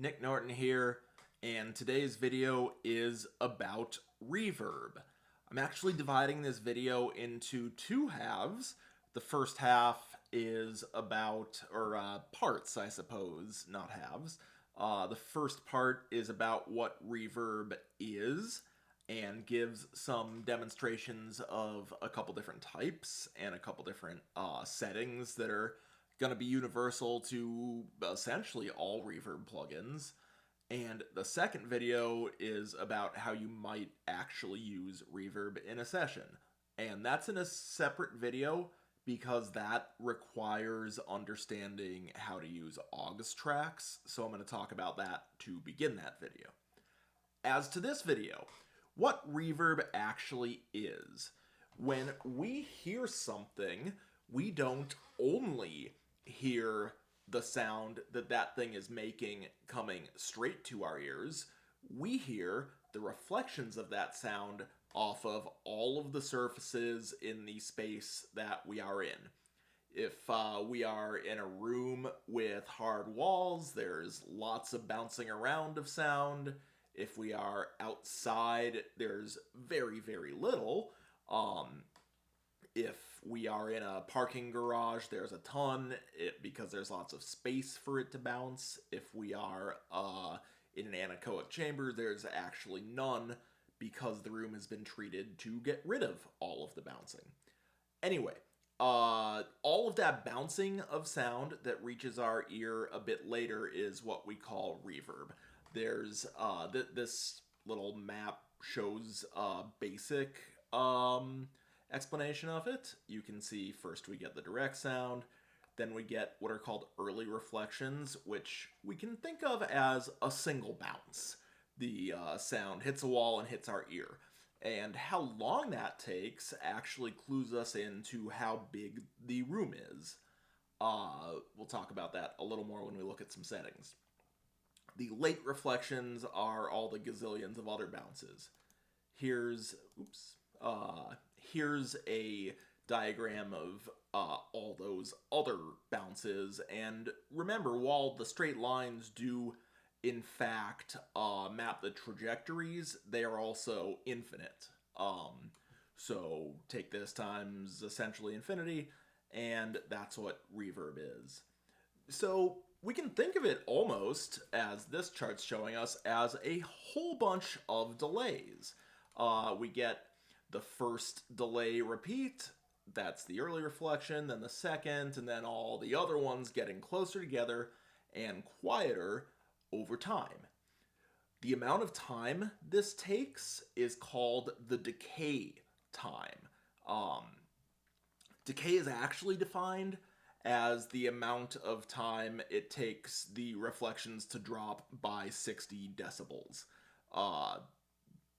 Nick Norton here, and today's video is about reverb. I'm actually dividing this video into two halves. The first half is about, parts, I suppose, not halves. The first part is about what reverb is and gives some demonstrations of a couple different types and a couple different settings that are going to be universal to essentially all reverb plugins. And the second video is about how you might actually use reverb in a session. And that's in a separate video because that requires understanding how to use aux tracks. So I'm going to talk about that to begin that video. As to this video, what reverb actually is. When we hear something, we don't only hear the sound that that thing is making coming straight to our ears. We hear the reflections of that sound off of all of the surfaces in the space that we are in. If we are in a room with hard walls, there's lots of bouncing around of sound. If we are outside, there's very, very little. If we are in a parking garage, there's a ton because there's lots of space for it to bounce. If we are in an anechoic chamber, there's actually none because the room has been treated to get rid of all of the bouncing. Anyway, all of that bouncing of sound that reaches our ear a bit later is what we call reverb. There's this little map shows basic explanation of it. You can see first we get the direct sound, then we get what are called early reflections, which we can think of as a single bounce. The sound hits a wall and hits our ear. And how long that takes actually clues us into how big the room is. We'll talk about that a little more when we look at some settings. The late reflections are all the gazillions of other bounces. Here's a diagram of all those other bounces. And remember, while the straight lines do in fact map the trajectories, they are also infinite. So take this times essentially infinity, and that's what reverb is. So we can think of it almost, as this chart's showing us, as a whole bunch of delays. We get the first delay repeat, that's the early reflection, then the second, and then all the other ones getting closer together and quieter over time. The amount of time this takes is called the decay time. Decay is actually defined as the amount of time it takes the reflections to drop by 60 decibels.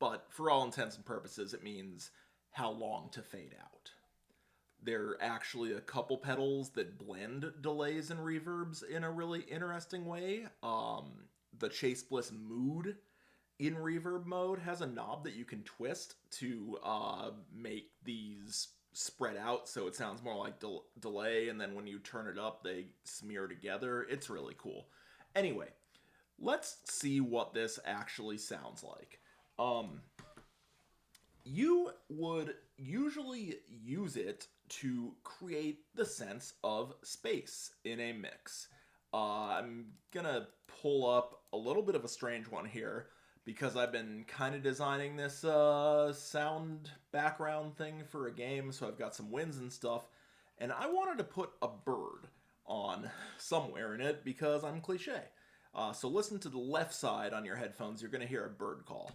But for all intents and purposes, it means how long to fade out. There are actually a couple pedals that blend delays and reverbs in a really interesting way. The Chase Bliss Mood in reverb mode has a knob that you can twist to make these spread out so it sounds more like delay, and then when you turn it up they smear together. It's really cool. Anyway, let's see what this actually sounds like. You would usually use it to create the sense of space in a mix. I'm gonna pull up a little bit of a strange one here because I've been kind of designing this sound background thing for a game, so I've got some winds and stuff, and I wanted to put a bird on somewhere in it because I'm cliche. So listen to the left side on your headphones, you're gonna hear a bird call.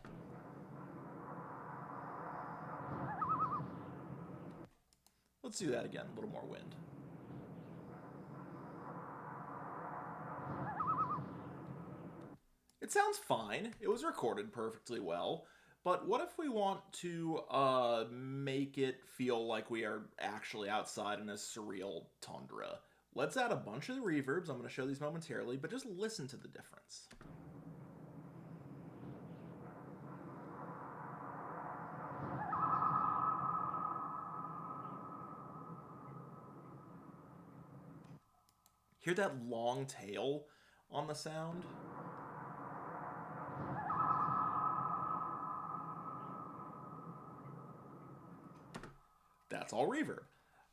Let's do that again, a little more wind. It sounds fine. It was recorded perfectly well. But what if we want to make it feel like we are actually outside in a surreal tundra? Let's add a bunch of the reverbs. I'm going to show these momentarily, but just listen to the difference. Hear that long tail on the sound? that's all reverb.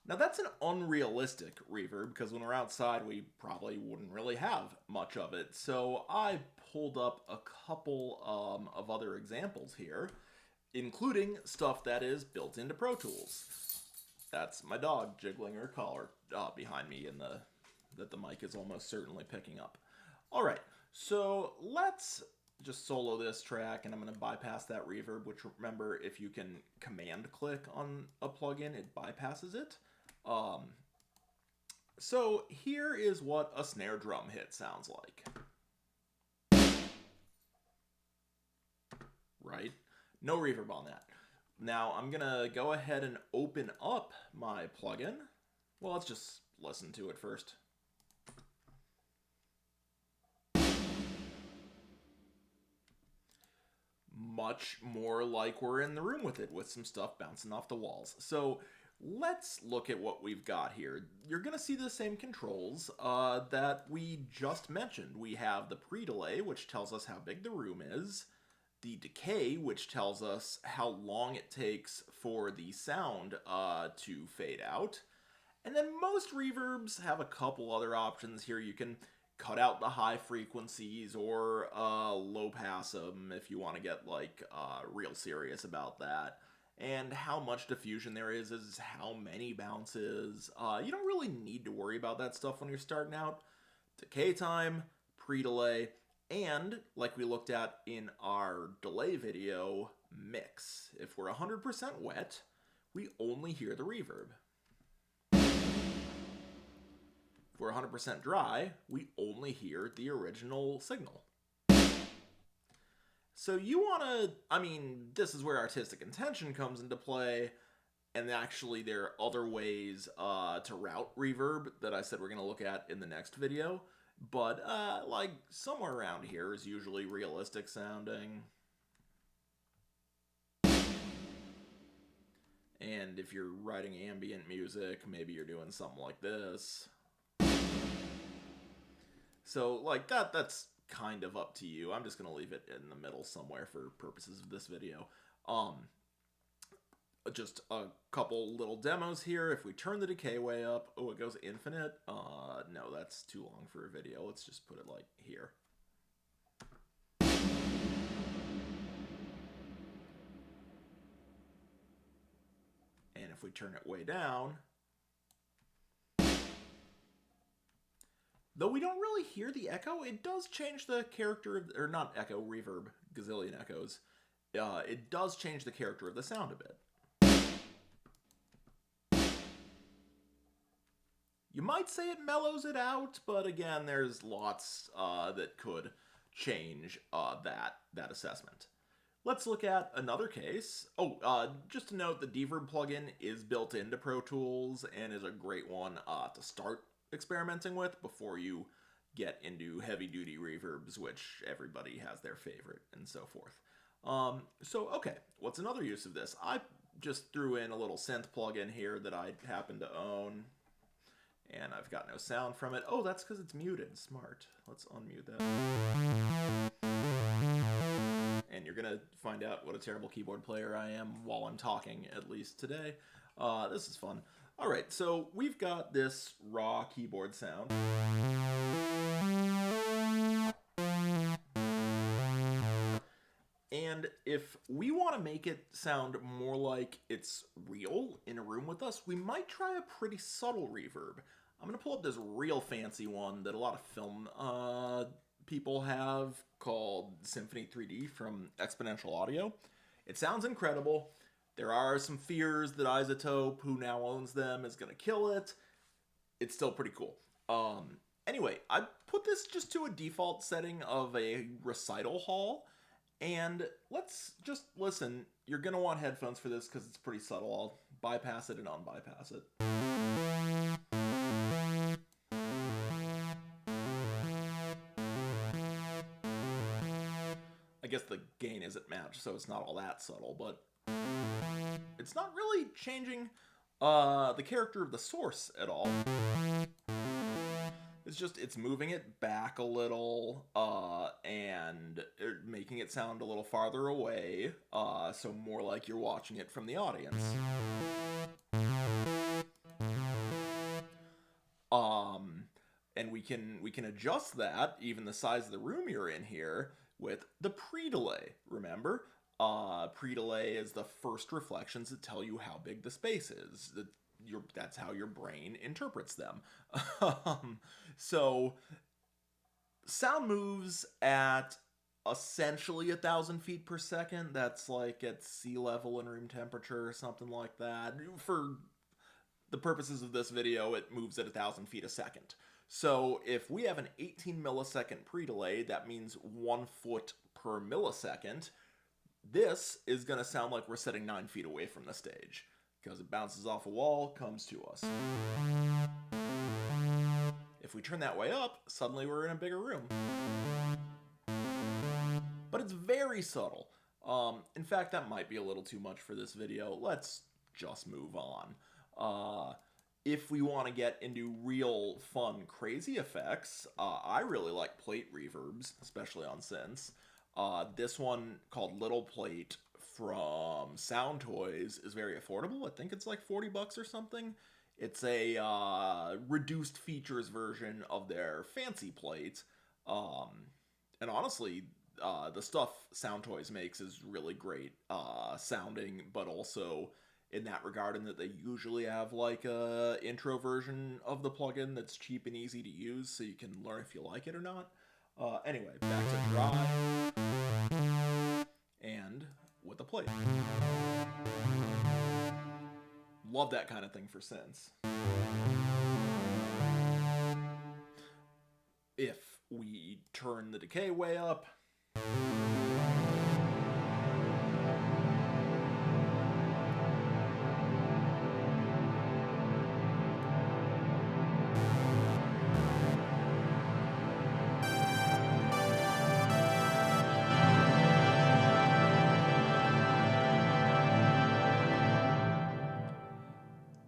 Now that's an unrealistic reverb because when we're outside we probably wouldn't really have much of it. So I pulled up a couple of other examples here, including stuff that is built into Pro Tools. That's my dog jiggling her collar behind me that the mic is almost certainly picking up. All right, so let's just solo this track, and I'm going to bypass that reverb, which, remember, if you can command click on a plugin, it bypasses it. So here is what a snare drum hit sounds like. Right? No reverb on that. Now I'm gonna go ahead and open up my plugin. Well, let's just listen to it first. Much more like we're in the room with it, with some stuff bouncing off the walls. So let's look at what we've got here. You're gonna see the same controls that we just mentioned. We have the pre-delay, which tells us how big the room is. The decay, which tells us how long it takes for the sound to fade out. And then most reverbs have a couple other options here. You can cut out the high frequencies or low pass them if you want to get like real serious about that. And how much diffusion there is how many bounces. You don't really need to worry about that stuff when you're starting out. Decay time, pre-delay, and, like we looked at in our delay video, mix. If we're 100% wet, we only hear the reverb. If we're 100% dry, we only hear the original signal. So you want to, this is where artistic intention comes into play, and actually there are other ways to route reverb that I said we're going to look at in the next video. But, like, somewhere around here is usually realistic sounding. And if you're writing ambient music, maybe you're doing something like this. So, like, that's kind of up to you. I'm just going to leave it in the middle somewhere for purposes of this video. Just a couple little demos here. If we turn the decay way up, oh, it goes infinite. No, that's too long for a video. Let's just put it like here. And if we turn it way down, though we don't really hear the echo, it does change the character of, or not echo, reverb, gazillion echoes. It does change the character of the sound a bit. You might say it mellows it out, but again, there's lots that could change that assessment. Let's look at another case. Just to note, the Reverb plugin is built into Pro Tools and is a great one to start experimenting with before you get into heavy-duty reverbs, which everybody has their favorite, and so forth. Okay, what's another use of this? I just threw in a little synth plugin here that I happen to own. And I've got no sound from it. Oh, that's because it's muted. Smart. Let's unmute that. And you're going to find out what a terrible keyboard player I am while I'm talking, at least today. This is fun. All right, so we've got this raw keyboard sound. And if we want to make it sound more like it's real in a room with us, we might try a pretty subtle reverb. I'm going to pull up this real fancy one that a lot of film people have called Symphony 3D from Exponential Audio. It sounds incredible. There are some fears that Isotope, who now owns them, is going to kill it. It's still pretty cool. Anyway, I put this just to a default setting of a recital hall. And let's just listen. You're going to want headphones for this because it's pretty subtle. I'll bypass it and unbypass it. I guess the gain isn't matched, so it's not all that subtle, but it's not really changing the character of the source at all. It's moving it back a little, and making it sound a little farther away, so more like you're watching it from the audience. we can adjust that, even the size of the room you're in here, with the pre-delay. Remember, pre-delay is the first reflections that tell you how big the space is. That's how your brain interprets them. So sound moves at essentially 1,000 feet per second. That's like at sea level and room temperature or something like that. For the purposes of this video, it moves at 1,000 feet a second. So if we have an 18 millisecond pre-delay, that means 1 foot per millisecond. This is going to sound like we're sitting 9 feet away from the stage, because it bounces off a wall, comes to us. If we turn that way up, suddenly we're in a bigger room. But it's very subtle. In fact, that might be a little too much for this video. Let's just move on. If we want to get into real fun, crazy effects, I really like plate reverbs, especially on synths. This one, called Little Plate from Sound Toys, is very affordable. I think it's like 40 bucks or something. It's a reduced features version of their fancy plate. And honestly, the stuff Sound Toys makes is really great sounding, but also in that regard, in that they usually have like a intro version of the plugin that's cheap and easy to use, so you can learn if you like it or not. Anyway, back to dry, and with a plate. Love that kind of thing for synths. If we turn the decay way up,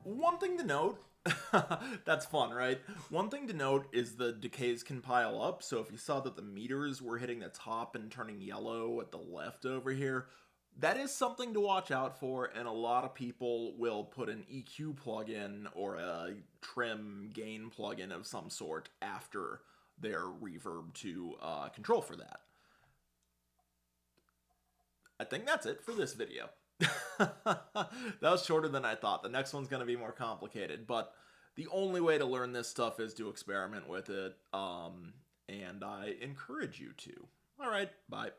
one thing to note, that's fun, right? One thing to note is the decays can pile up, so if you saw that the meters were hitting the top and turning yellow at the left over here, that is something to watch out for, and a lot of people will put an EQ plugin or a trim gain plugin of some sort after their reverb to control for that. I think that's it for this video. That was shorter than I thought. The next one's going to be more complicated, but the only way to learn this stuff is to experiment with it, and I encourage you to. All right, bye.